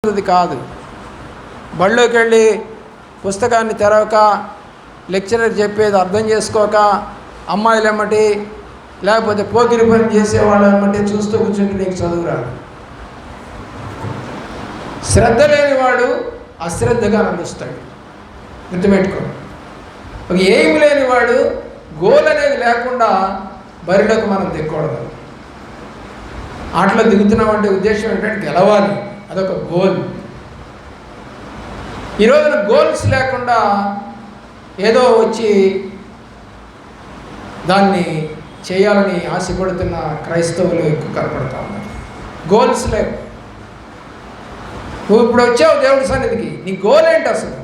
కాదు. బళ్ళోకి వెళ్ళి పుస్తకాన్ని తెరవక, లెక్చరర్ చెప్పేది అర్థం చేసుకోక, అమ్మాయిలు ఎమ్మటి లేకపోతే పోకిరి పని చేసేవాళ్ళు ఎమ్మటి చూస్తూ కూర్చుంటే నీకు చదువు రాదు. శ్రద్ధ లేనివాడు అశ్రద్ధగా నడుస్తాడు. గుర్తుపెట్టుకో. ఒక ఏమి లేనివాడు గోల్ అనేది లేకుండా బరిలోకి మనం దిక్కకూడదు. ఆటలో దిగుతున్నామంటే ఉద్దేశం ఏంటంటే గెలవాలి, అదొక గోల్. ఈరోజున గోల్స్ లేకుండా ఏదో వచ్చి దాన్ని చేయాలని ఆశపడుతున్న క్రైస్తవులు ఎక్కువ కనపడతా ఉన్నారు. గోల్స్ లేవు. నువ్వు ఇప్పుడు వచ్చావు దేవుడి సన్నిధికి, నీ గోల్ ఏంటి అసలు?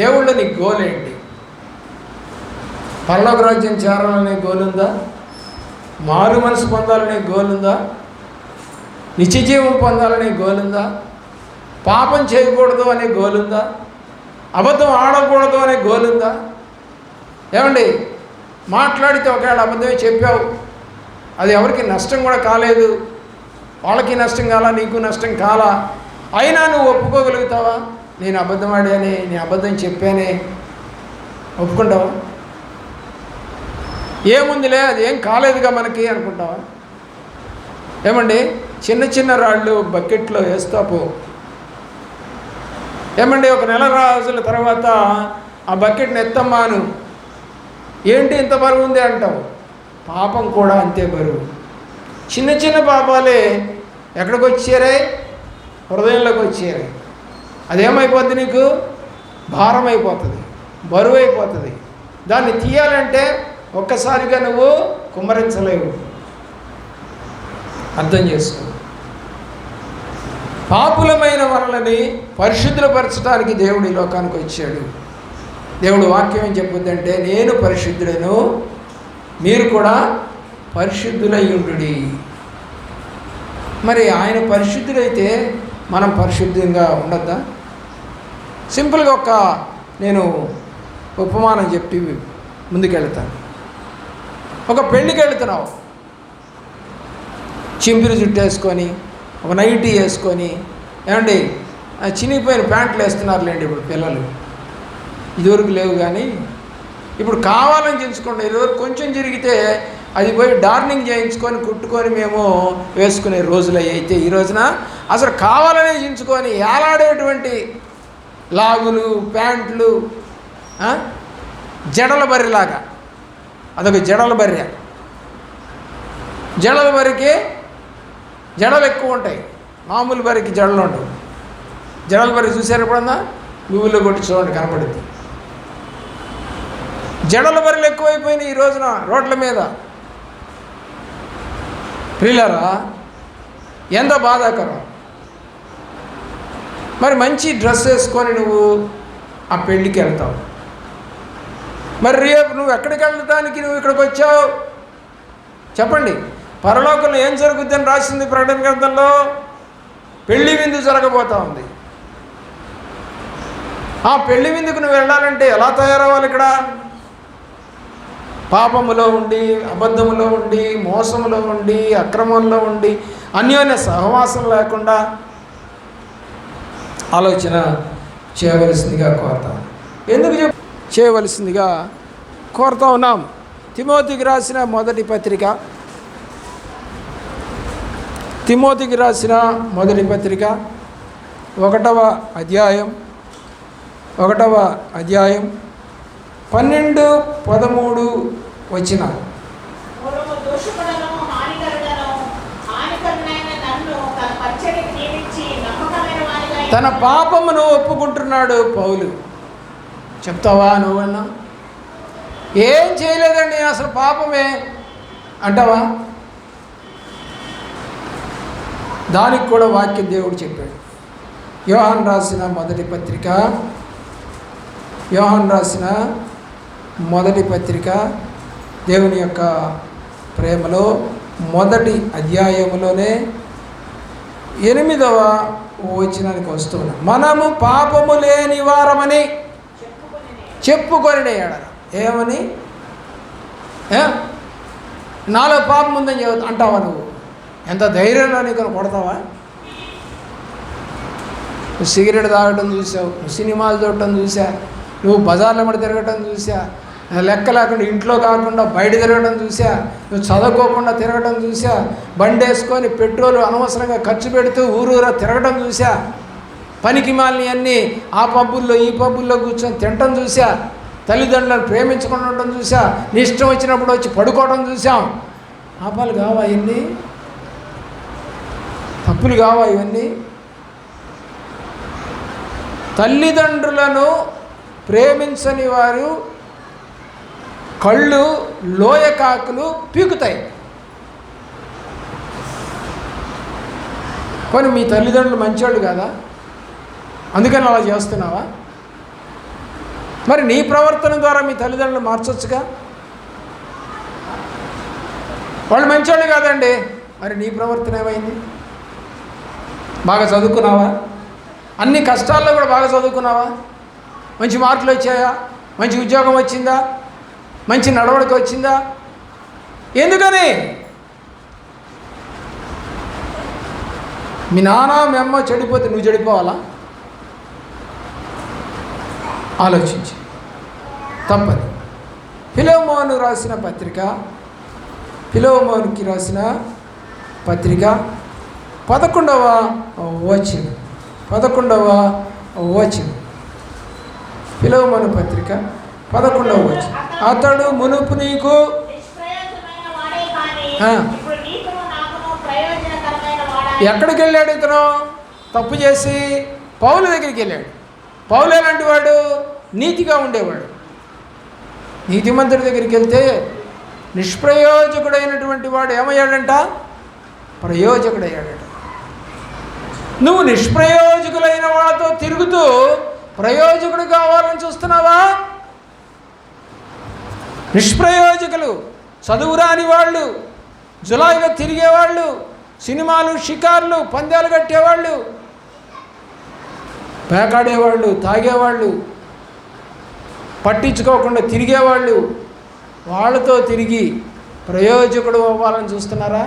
దేవుళ్ళు నీ గోల్ ఏంటి? పరలోక రాజ్యం చేరాలనే గోల్ ఉందా? మారు మనసు పొందాలనే గోల్ ఉందా? నిత్యజీవం పొందాలనే గోల్ ఉందా? పాపం చేయకూడదు అనే గోల్ ఉందా? అబద్ధం ఆడకూడదు అనే గోల్ ఉందా? ఏమండి, మాట్లాడితే ఒకవేళ అబద్ధమే చెప్పావు, అది ఎవరికి నష్టం కూడా కాలేదు, వాళ్ళకి నష్టం కాలా, నీకు నష్టం కాలా, అయినా నువ్వు ఒప్పుకోగలుగుతావా? నేను అబద్ధం ఆడానే, నేను అబద్ధం చెప్పానే, ఒప్పుకుంటావా? ఏముందిలే, అది ఏం కాలేదుగా మనకి అనుకుంటావా? ఏమండి, చిన్న చిన్న రాళ్ళు బకెట్లో వేస్తా పో. ఏమండి, ఒక నెల రోజుల తర్వాత ఆ బకెట్ని ఎత్తమ్మాను, ఏంటి ఇంత బరువు ఉంది అంటావు. పాపం కూడా అంతే బరువు. చిన్న చిన్న పాపాలే ఎక్కడికి వచ్చారే? హృదయంలోకి వచ్చారే. అదేమైపోద్ది? నీకు భారం అయిపోతుంది, బరువు అయిపోతుంది. దాన్ని తీయాలంటే ఒక్కసారిగా నువ్వు కుమ్మరించలేవు. అర్థం చేసుకో. పాపులమైన మనల్ని పరిశుద్ధపరచడానికి దేవుడు ఈ లోకానికి వచ్చాడు. దేవుడు వాక్యం ఏం చెప్పుద్దంటే, నేను పరిశుద్ధుడను, మీరు కూడా పరిశుద్ధులయ్యుండుడి. మరి ఆయన పరిశుద్ధుడైతే మనం పరిశుద్ధంగా ఉండద్దా? సింపుల్గా నేను ఉపమానం చెప్పి ముందుకెళ్తాను. ఒక పెళ్ళికి వెళుతున్నావు, చింపిరి జుట్టు వేసుకొని, ఒక నైటీ వేసుకొని, ఏమండి చినిగిపోయిన ప్యాంట్లు వేస్తున్నారులేండి ఇప్పుడు పిల్లలు. ఇదివరకు లేవు కానీ ఇప్పుడు కావాలని చేయించుకోండి. ఇదివరకు కొంచెం జరిగితే అది పోయి డార్నింగ్ చేయించుకొని కుట్టుకొని మేము వేసుకునే రోజులు అయితే, ఈ రోజున అసలు కావాలనే చేయించుకొని ఏలాడేటువంటి లాగులు, ప్యాంట్లు, జడల బర్రెలాగా, అదొక జడల బర్రె. జడల బర్రెకి జడలు ఎక్కువ ఉంటాయి, మామూలు బర్రెకి జడలు ఉండవు. జడల బర్రె చూసారు ఎప్పుడన్నా? గూగుల్లో కొట్టి చూడండి, కనపడుద్ది. జడల బర్రెలు ఎక్కువైపోయినాయి ఈ రోజున రోడ్ల మీద. ప్రియులారా, ఎంత బాధాకరం. మరి మంచి డ్రెస్ వేసుకొని నువ్వు ఆ పెళ్ళికి వెళ్తావు. మరి రేపు నువ్వు ఎక్కడికి వెళ్ళటానికి నువ్వు ఇక్కడికి వచ్చావు? చెప్పండి. పరలోకంలో ఏం జరుగుద్దని రాసింది ప్రకటన గ్రంథంలో? పెళ్లి విందు జరగబోతా ఉంది. ఆ పెళ్లి విందుకు నువ్వు వెళ్ళాలంటే ఎలా తయారవ్వాలి? ఇక్కడ పాపములో ఉండి, అబద్ధములో ఉండి, మోసములో ఉండి, అక్రమంలో ఉండి, అన్యోన్య సహవాసం లేకుండా ఆలోచన చేయవలసిందిగా కోరుతాం. ఎందుకు చేయవలసిందిగా కోరుతా ఉన్నాం? తిమోతికి రాసిన మొదటి పత్రిక, తిమోతికి రాసిన మొదటి పత్రిక 1వ అధ్యాయం 12, 13 వచనాలు. తన పాపమును ఒప్పుకుంటున్నాడు పౌలు. చెప్తావా నువ్వన్నా? ఏం చేయలేదండి అసలు, పాపమే అంటావా? దానికి కూడా వాక్యం దేవుడు చెప్పాడు. యోహాను రాసిన మొదటి పత్రిక దేవుని యొక్క ప్రేమలో మొదటి అధ్యాయములోనే 8వ వచనానికి వస్తున్నాం. మనము పాపము లేని వారమని చెప్పుకొని ఏమని? నాలో పాపం ఉందని అంటావా నువ్వు? ఎంత ధైర్యంలో నీకు కొడతావా? నువ్వు సిగరెట్ తాగటం చూసావు, నువ్వు సినిమాలు చూడటం చూసా, నువ్వు బజార్ల మడి తిరగటం చూసా, లెక్క లేకుండా ఇంట్లో కాకుండా బయట తిరగడం చూసా, నువ్వు చదువుకోకుండా తిరగడం చూసా, బండి వేసుకొని పెట్రోల్ అనవసరంగా ఖర్చు పెడుతూ ఊరూరా తిరగడం చూసా, పనికి మాలిని అన్నీ ఆ పబ్బుల్లో ఈ పబ్బుల్లో కూర్చొని తినటం చూసా, తల్లిదండ్రులను ప్రేమించుకుని ఉండటం చూసా, నీ ఇష్టం వచ్చినప్పుడు వచ్చి పడుకోవడం చూసాం. పాపాలు కావా ఇవన్నీ? తప్పులు కావా ఇవన్నీ? తల్లిదండ్రులను ప్రేమించని వారు కళ్ళు లోయ కాకులు పీకుతాయి. కానీ మీ తల్లిదండ్రులు మంచివాళ్ళు కాదా? అందుకని అలా చేస్తున్నావా? మరి నీ ప్రవర్తన ద్వారా మీ తల్లిదండ్రులు మార్చొచ్చుగా. వాళ్ళు మంచివాళ్ళు కాదండి, మరి నీ ప్రవర్తన ఏమైంది? బాగా చదువుకున్నావా? అన్ని కష్టాల్లో కూడా బాగా చదువుకున్నావా? మంచి మార్కులు వచ్చాయా? మంచి ఉద్యోగం వచ్చిందా? మంచి నడవడిక వచ్చిందా? ఎందుకని? మీ నాన్న మీ అమ్మ చెడిపోతే నువ్వు చెడిపోవాలా? ఆలోచించి. తప్పది. ఫిలోమోను రాసిన పత్రిక, ఫిలోమోనుకి రాసిన పత్రిక 11వ వచనం, 11వ వచనం, ఫిలోమోను పత్రిక 11వ వచనం. అతడు మునుపు నీకు ఎక్కడికి వెళ్ళాడు? ఇతను తప్పు చేసి పౌలు దగ్గరికి వెళ్ళాడు. పౌలు ఎలాంటి వాడు? నీతిగా ఉండేవాడు. నీతిమంతుడి దగ్గరికి వెళ్తే నిష్ప్రయోజకుడైనటువంటి వాడు ఏమయ్యాడంట? ప్రయోజకుడయ్యాడట. నువ్వు నిష్ప్రయోజకులైన వాళ్ళతో తిరుగుతూ ప్రయోజకుడు కావాలని చూస్తున్నావా? నిష్ప్రయోజకులు, చదువురాని వాళ్ళు, జులాయిగా తిరిగేవాళ్ళు, సినిమాలు, షికార్లు, పందాలు కట్టేవాళ్ళు, పేకాడేవాళ్ళు, తాగేవాళ్ళు, పట్టించుకోకుండా తిరిగేవాళ్ళు, వాళ్ళతో తిరిగి ప్రయోజకుడు అవ్వాలని చూస్తున్నారా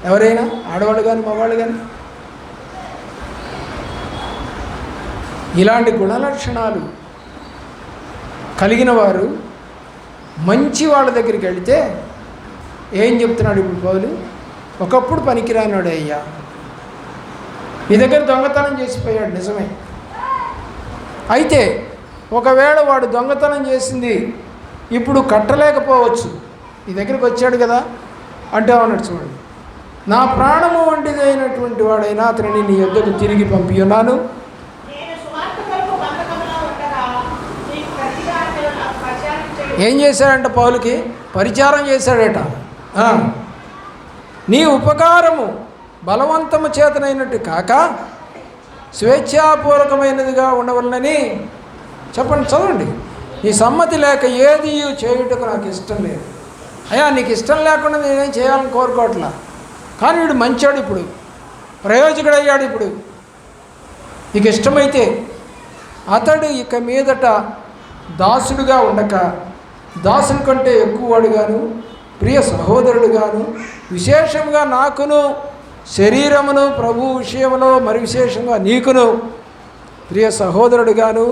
ఎవరైనా? ఆడవాళ్ళు కానీ మగవాళ్ళు కానీ? ఇలాంటి గుణలక్షణాలు కలిగిన వారు మంచి వాళ్ళ దగ్గరికి వెళితే ఏం చెప్తున్నాడు ఇప్పుడు పౌలు? ఒకప్పుడు పనికిరానాడు అయ్యా, నీ దగ్గర దొంగతనం చేసిపోయాడు, నిజమే. అయితే ఒకవేళ వాడు దొంగతనం చేసింది ఇప్పుడు కట్టలేకపోవచ్చు, నీ దగ్గరికి వచ్చాడు కదా అంటే అన్నాడు, చూడండి, నా ప్రాణము వంటిదైనటువంటి వాడైనా అతనిని నీ యొద్దకు తిరిగి పంపి ఉన్నాను. ఏం చేశాడంట? పౌలుకి పరిచారం చేశాడట. నీ ఉపకారము బలవంతము చేతనైనట్టు కాక స్వేచ్ఛాపూర్వకమైనదిగా ఉండవలనని చెప్పండి, చదవండి. నీ సమ్మతి లేక ఏది చేయుటకు నాకు ఇష్టం లేదు. అయ్యా, నీకు ఇష్టం లేకుండా నేనేం చేయాలని కోరుకోవట్లా, కానీ వీడు మంచాడు, ఇప్పుడు ప్రయోజకుడు అయ్యాడు. ఇప్పుడు నీకు ఇష్టమైతే అతడు ఇక మీదట దాసుడుగా ఉండక దాసుని కంటే ఎక్కువవాడుగాను, ప్రియ సహోదరుడుగాను, విశేషంగా నాకును శరీరమును ప్రభు విషయంలో మరి విశేషంగా నీకును ప్రియ సహోదరుడుగాను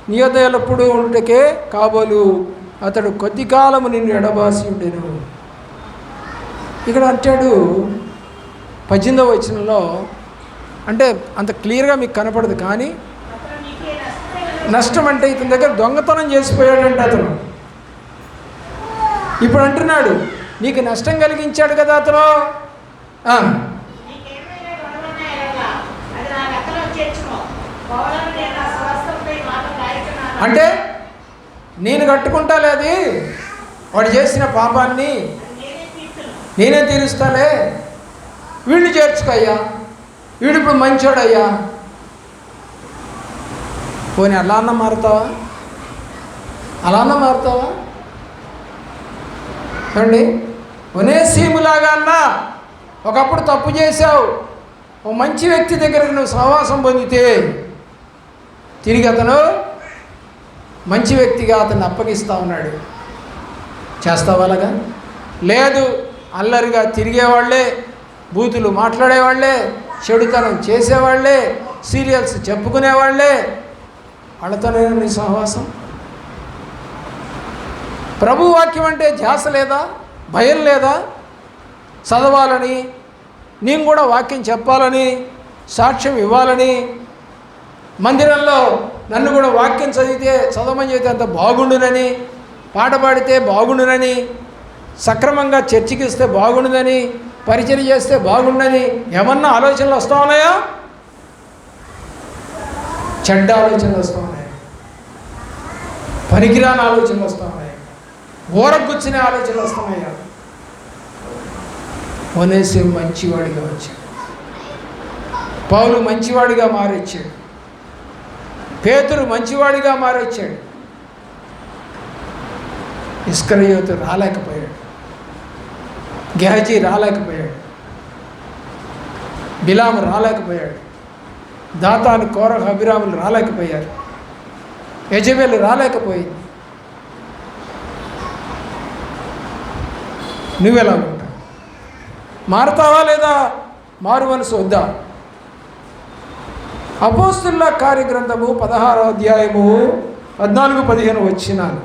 నీ యొద్ద ఎల్లప్పుడూ ఉండుటకే కాబోలు అతడు కొద్ది కాలము నిన్ను ఎడబాసి ఉండెను. ఇక్కడ అంటాడు 18వ వచనంలో, అంటే అంత క్లియర్గా మీకు కనపడదు, కానీ నష్టం అంటే ఇతని దగ్గర దొంగతనం చేసిపోయాడంటే అతను. ఇప్పుడు అంటున్నాడు, నీకు నష్టం కలిగించాడు కదా అతను, అంటే నేను కట్టుకుంటాలే, అది వాడు చేసిన పాపాన్ని నేనే తీరుస్తాలే, వీడిని చేర్చుకయ్యా, వీడు ఇప్పుడు మంచోడయ్యా. పోనీ అలా అన్న మారుతావా? అలా అన్న మారుతావా? అండి, ఒనేసీములాగా అన్నా ఒకప్పుడు తప్పు చేశావు, ఓ మంచి వ్యక్తి దగ్గరకు నువ్వు సహవాసం పొందితే తిరిగి అతను మంచి వ్యక్తిగా అతన్ని అప్పగిస్తూ ఉన్నాడు. చేస్తావా అలాగా? లేదు, అల్లరిగా తిరిగేవాళ్లే, బూతులు మాట్లాడేవాళ్లే, చెడుతనం చేసేవాళ్లే, సీరియల్స్ చెప్పుకునేవాళ్లే, వాళ్ళతోనే నీ సహవాసం. ప్రభు వాక్యం అంటే ధ్యాస లేదా, భయం లేదా? చదవాలని, నేను కూడా వాక్యం చెప్పాలని, సాక్ష్యం ఇవ్వాలని, మందిరంలో నన్ను కూడా వాక్యం చదవమని చెబితే అంత బాగుండునని, పాట పాడితే బాగుండునని, సక్రమంగా చర్చికి ఇస్తే బాగుండునని, పరిచర్య చేస్తే బాగుండని ఏమన్నా ఆలోచనలు వస్తూ ఉన్నాయా? చెడ్డ ఆలోచనలు వస్తూ ఉన్నాయి, పనికిరాని ఆలోచనలు వస్తూ ఉన్నాయి, ఊరగుచ్చిన ఆలోచనలు వస్తున్నాయా? ఒనేసిము మంచివాడిగా వచ్చాడు, పౌలు మంచివాడిగా మారొచ్చాడు, పేతురు మంచివాడిగా మారొచ్చాడు. ఇస్కరియోతు రాలేకపోయాడు, గెహజీ రాలేకపోయాడు, బిలాము రాలేకపోయాడు, దాతాను, కోరహ, అభిరాములు రాలేకపోయారు, యెజబెలు రాలేకపోయింది. నువ్వెలా ఉంటావు? మారుతావా లేదా? మారు మనసు వద్దా? అపోస్తుల కార్యగ్రంథము 16వ అధ్యాయము 14-15 వచనాలు.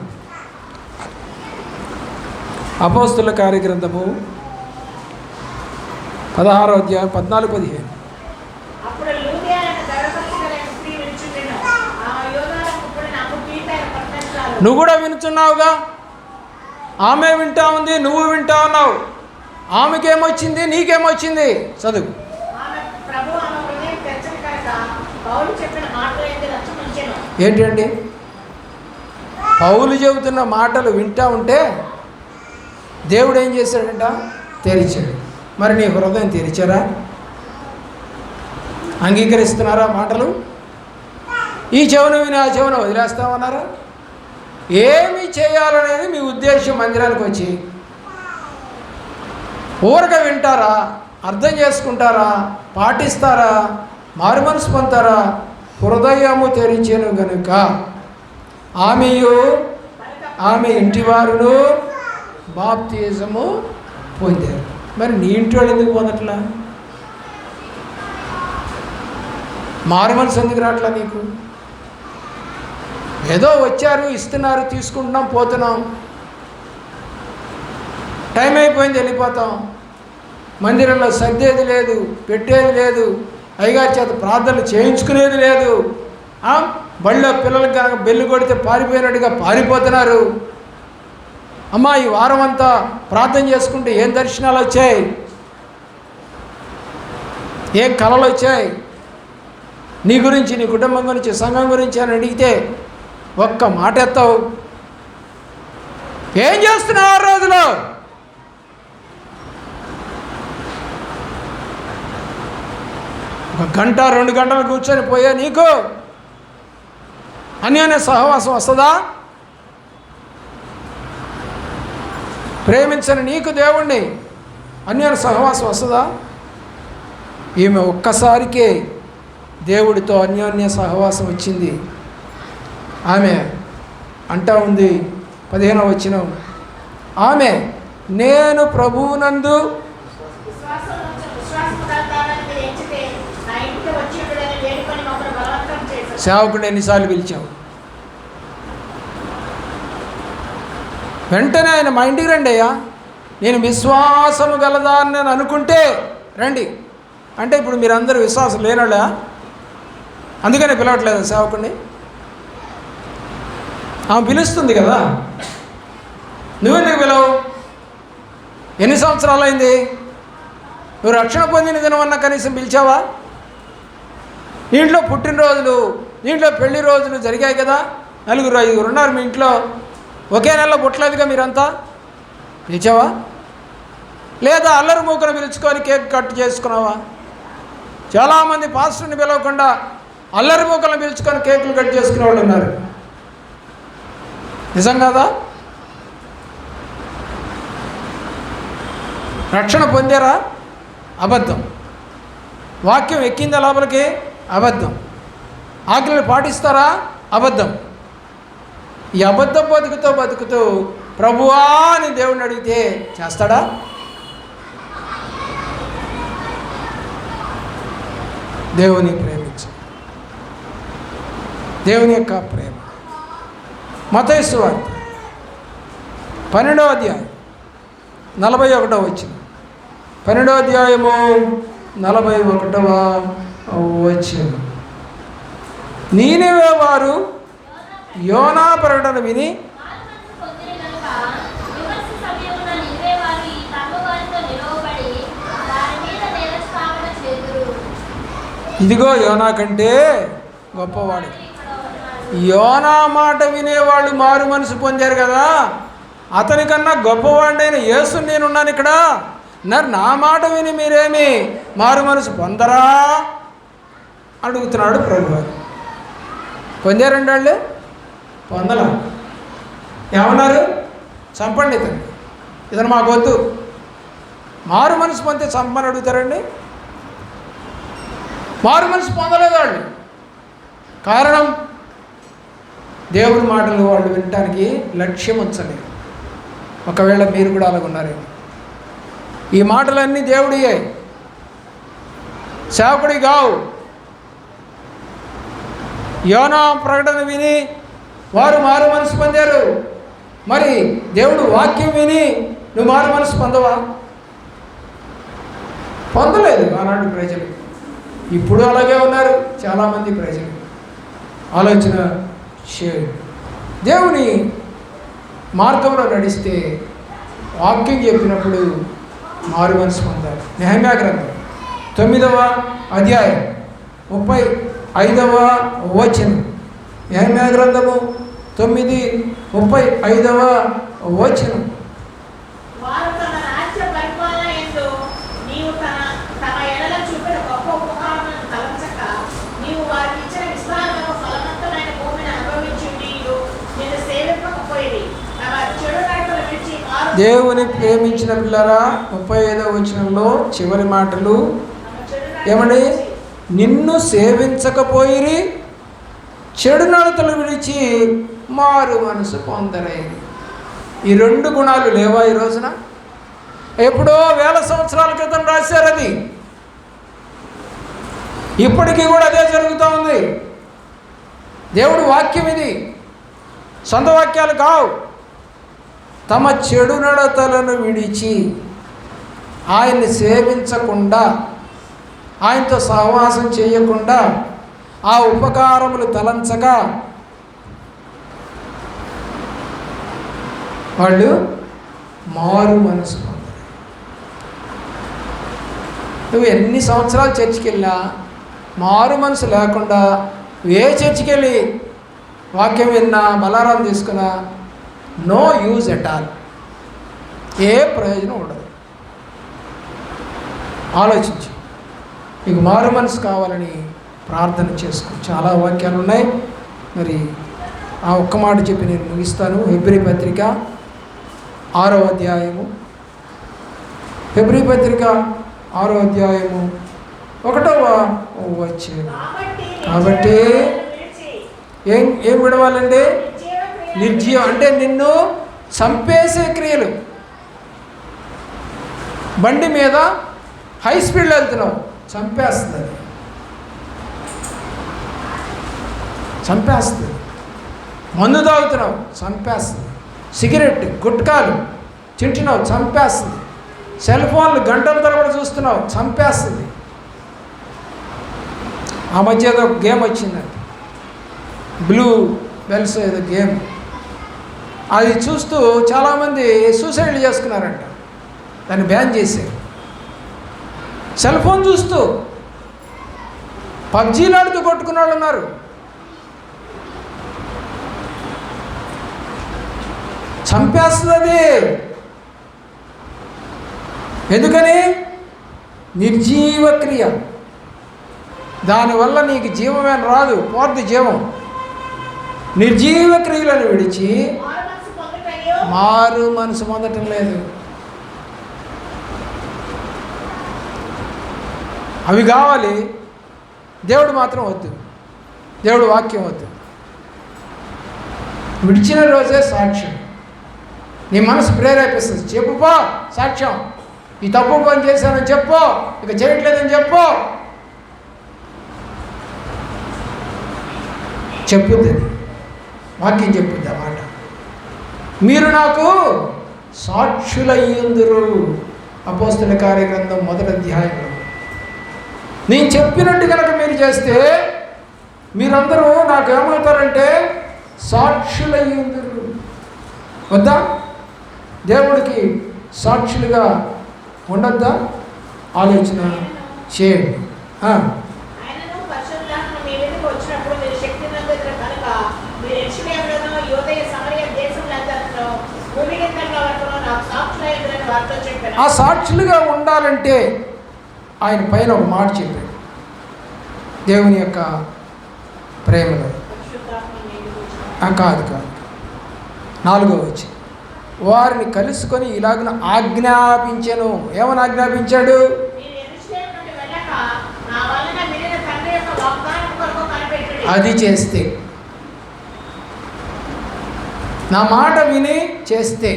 అపోస్తుల కార్యగ్రంథము 16వ అధ్యాయం 14-15. నువ్వు కూడా వింటున్నావుగా, ఆమె వింటా ఉంది, నువ్వు వింటా ఉన్నావు. ఆమెకేమొచ్చింది, నీకేమొచ్చింది? చదువు. ఏంటండి? పౌలు చెబుతున్న మాటలు వింటా ఉంటే దేవుడు ఏం చేశాడంట? తెరిచాడు. మరి నీ హృదయం తెరిచారా? అంగీకరిస్తున్నారా మాటలు? ఈ చెవును విని ఆ చెవును వదిలేస్తామన్నారా? ఏమి చేయాలనేది మీ ఉద్దేశం? మందిరానికి వచ్చి ఊరక వింటారా? అర్థం చేసుకుంటారా? పాటిస్తారా? మారు మనసు పొందుతారా? హృదయము తెరిచెను గనుక ఆమెయు ఆమె ఇంటివారును బాప్తిజము పొందారు. మరి నీ ఇంటి వాళ్ళు ఎందుకు పొందట్లా? మారు మనసు ఎందుకు రావట్లా నీకు? ఏదో వచ్చారు, ఇస్తున్నారు, తీసుకుంటున్నాం, పోతున్నాం, టైం అయిపోయింది, వెళ్ళిపోతాం. మందిరంలో సర్దేది లేదు, పెట్టేది లేదు, అయ్యగారి చేత ప్రార్థనలు చేయించుకునేది లేదు. బళ్ళో పిల్లలకి కనుక బెల్లు కొడితే పారిపోయినట్టుగా పారిపోతున్నారు. అమ్మా, ఈ వారం అంతా ప్రార్థన చేసుకుంటే ఏం దర్శనాలు వచ్చాయి, ఏం కళలు వచ్చాయి, నీ గురించి, నీ కుటుంబం గురించి, సంఘం గురించి అని అడిగితే ఒక్క మాట ఎత్తావు. ఏం చేస్తున్నావు ఆ రోజులో? ఒక గంట 2 గంటలు కూర్చొని పోయా నీకు అన్యోన్య సహవాసం వస్తుందా? ప్రేమించని నీకు దేవుణ్ణి అన్యోన్య సహవాసం వస్తుందా? ఈమె ఒక్కసారికే దేవుడితో అన్యోన్య సహవాసం వచ్చింది. ఆమె అంటా ఉంది 15వ వచనం, ఆమె నేను ప్రభువునందు సేవకుడు ఎన్నిసార్లు పిలిచావు? వెంటనే ఆయన మా ఇంటికి రండి అయ్యా, నేను విశ్వాసము గలదా అని నేను అనుకుంటే రండి అంటే, ఇప్పుడు మీరందరూ విశ్వాసం లేనోళ్ళా? అందుకనే పిలవట్లేదు సేవకుడిని. ఆమె పిలుస్తుంది కదా, నువ్వెందుకు పిలవు? ఎన్ని సంవత్సరాలు అయింది? నువ్వు రక్షణ పొందిన దినమన్నా కనీసం పిలిచావా? ఇంట్లో పుట్టినరోజులు, ఇంట్లో పెళ్లి రోజులు జరిగాయి కదా, 4-5 ఉన్నారు మీ ఇంట్లో, ఒకే నెలలో పుట్టలేదుగా మీరంతా, పిలిచావా? లేదా అల్లరి మూకను పిలుచుకొని కేక్ కట్ చేసుకున్నావా? చాలామంది పాస్టర్ని పిలవకుండా అల్లరి మూకలను పిలుచుకొని కేకులు కట్ చేసుకునే వాళ్ళు ఉన్నారు. నిజం కాదా? రక్షణ పొందారా? అబద్ధం. వాక్యం ఎక్కిందా లోపలికి? అబద్ధం. ఆజ్ఞలు పాటిస్తారా? అబద్ధం. ఈ అబద్ధ బతుకుతూ ప్రభువా అని దేవుణ్ణి అడిగితే చేస్తాడా? దేవుని ప్రేమించు. దేవుని యొక్క ప్రేమ. మత్తయి సువార్త 12వ అధ్యాయం 41వ వచనం. 12వ అధ్యాయము 41వ వచనం. నీనెవే వారు యోనా ప్రకటన విని ఇదిగో యోనా కంటే గొప్పవాడు. యోనా మాట వినేవాళ్ళు మారు మనసు పొందారు కదా, అతనికన్నా గొప్పవాడినైన యేసు నేనున్నాను ఇక్కడ, నా మాట విని మీరేమి మారు మనసు పొందరా అడుగుతున్నాడు ప్రభువారు. పొందారండి వాళ్ళు? పొందలా. ఏమన్నారు? చంపండి ఇతను మాకు వద్దు. మారు మనసు పొందితే చంపని అడుగుతారండి? మారు మనసు పొందలేదు వాళ్ళు. కారణం దేవుడి మాటలు వాళ్ళు వినటానికి లక్ష్యం వచ్చలేదు. ఒకవేళ మీరు కూడా అలాగ ఉన్నారేమో. ఈ మాటలన్నీ దేవుడియే, సేవకుడి కావు. యోనా ప్రకటన విని వారు మారు మనసు పొందారు. మరి దేవుడు వాక్యం విని నువ్వు మారు మనసు పొందవా? పొందలేదు ఆనాడు ప్రజలు. ఇప్పుడు అలాగే ఉన్నారు చాలామంది ప్రజలు. ఆలోచన చేయండి. దేవుని మార్గంలో నడిస్తే వాక్యం చెప్పినప్పుడు మారు మనసు పొందాలి. నెహెమ్యా గ్రంథం 9వ అధ్యాయం 35వ వచనం. నెహెమ్యా గ్రంథము 9:35వ వచనం. దేవుని ప్రేమించిన పిల్లరా 35వ వచనంలో చివరి మాటలు ఏమండి? నిన్ను సేవించకపోయిరి, చెడు నడతలు విడిచి మారు మనసు పొందరేది. ఈ 2 గుణాలు లేవా ఈ రోజున? ఎప్పుడో వేల సంవత్సరాల క్రితం రాశారు అది. ఇప్పటికీ కూడా అదే జరుగుతూ ఉంది. దేవుడు వాక్యం ఇది, సొంత వాక్యాలు కావు. తమ చెడు నడతలను విడిచి ఆయన్ని సేవించకుండా, ఆయనతో సహవాసం చేయకుండా, ఆ ఉపకారములు తలంచక వాళ్ళు మారు మనసు పొందారు. నువ్వు ఎన్ని సంవత్సరాలు చర్చికి వెళ్ళినా మారు మనసు లేకుండా ఏ చర్చికి వెళ్ళి వాక్యం విన్నా బలారం తీసుకున్నా నో యూజ్ ఎట్ ఆల్. ఏ ప్రయోజనం ఉండదు. ఆలోచించు. నీకు మారు మనసు కావాలని ప్రార్థన చేసుకో. చాలా వాక్యాలు ఉన్నాయి. మరి ఆ ఒక్క మాట చెప్పి నేను ముగిస్తాను. హెబ్రీ పత్రిక 6వ అధ్యాయము. హెబ్రీ పత్రిక 6వ అధ్యాయము 1వ వచనం. కాబట్టి ఏం విడవాలండి? నిర్జీవం అంటే నిన్ను చంపేసే క్రియలు. బండి మీద హై స్పీడ్లో వెళ్తున్నావు, చంపేస్తుంది. మందు తాగుతున్నావు, చంపేస్తుంది. సిగరెట్ గుట్కాలు తింటున్నావు, చంపేస్తుంది. సెల్ ఫోన్లు గంటల తరబడి చూస్తున్నావు, చంపేస్తుంది. ఆ మధ్య ఏదో గేమ్ వచ్చిందండి, బ్లూ బెల్స్ ఏదో గేమ్. అది చూస్తూ చాలామంది సూసైడ్ చేసుకున్నారంట. దాన్ని బ్యాన్ చేశారు. సెల్ ఫోన్ చూస్తూ పబ్జీలు ఆడుతూ కొట్టుకున్న వాళ్ళు ఉన్నారు. చంపేస్తుంది అది. ఎందుకని? నిర్జీవ క్రియ. దానివల్ల నీకు జీవమే రాదు, పోద్ది జీవం. నిర్జీవ క్రియలను విడిచి మారు మనసు పొందటం లేదు. అవి కావాలి, దేవుడు మాత్రం వద్దు. దేవుడు వాక్యం వద్దు. విడిచిన రోజే సాక్ష్యం. నీ మనసు ప్రేరేపిస్తుంది. చెప్పుపో సాక్ష్యం. ఈ తప్పు పని చేశానని చెప్పు, ఇక చేయట్లేదని చెప్పు. చెప్పుద్ది, అది వాక్యం చెప్పుద్ది ఆ మాట. మీరు నాకు సాక్షులయ్యుందురు. అపోస్తలుల కార్యగ్రంథం 1వ అధ్యాయంలో. నేను చెప్పినట్టు కనుక మీరు చేస్తే మీరందరూ నాకు ఏమవుతారంటే సాక్షులయ్యుందురు. వద్దా? దేవుడికి సాక్షులుగా ఉండొద్దా? ఆలోచన చేయండి. ఆ సాక్షులుగా ఉండాలంటే ఆయన పైన ఒక మాట చెప్పాడు, దేవుని యొక్క ప్రేమలో. కాదు 4వ వచనం, వారిని కలుసుకొని ఇలాగ ఆజ్ఞాపించెను. ఏమని ఆజ్ఞాపించాడు? అది చేస్తే, నా మాట విని చేస్తే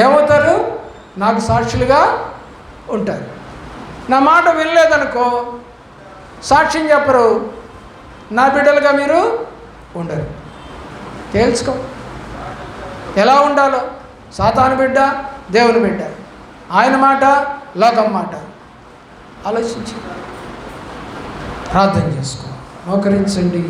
ఏమవుతారు? నాకు సాక్షులుగా ఉంటారు. నా మాట వినలేదనుకో, సాక్ష్యం చెప్పరు, నా బిడ్డలుగా మీరు ఉండరు. తెలుసుకో ఎలా ఉండాలో. సాతాను బిడ్డ, దేవుని బిడ్డ, ఆయన మాట, లోకం మాట. ఆలోచించి ప్రార్థన చేసుకో. మోకరించండి.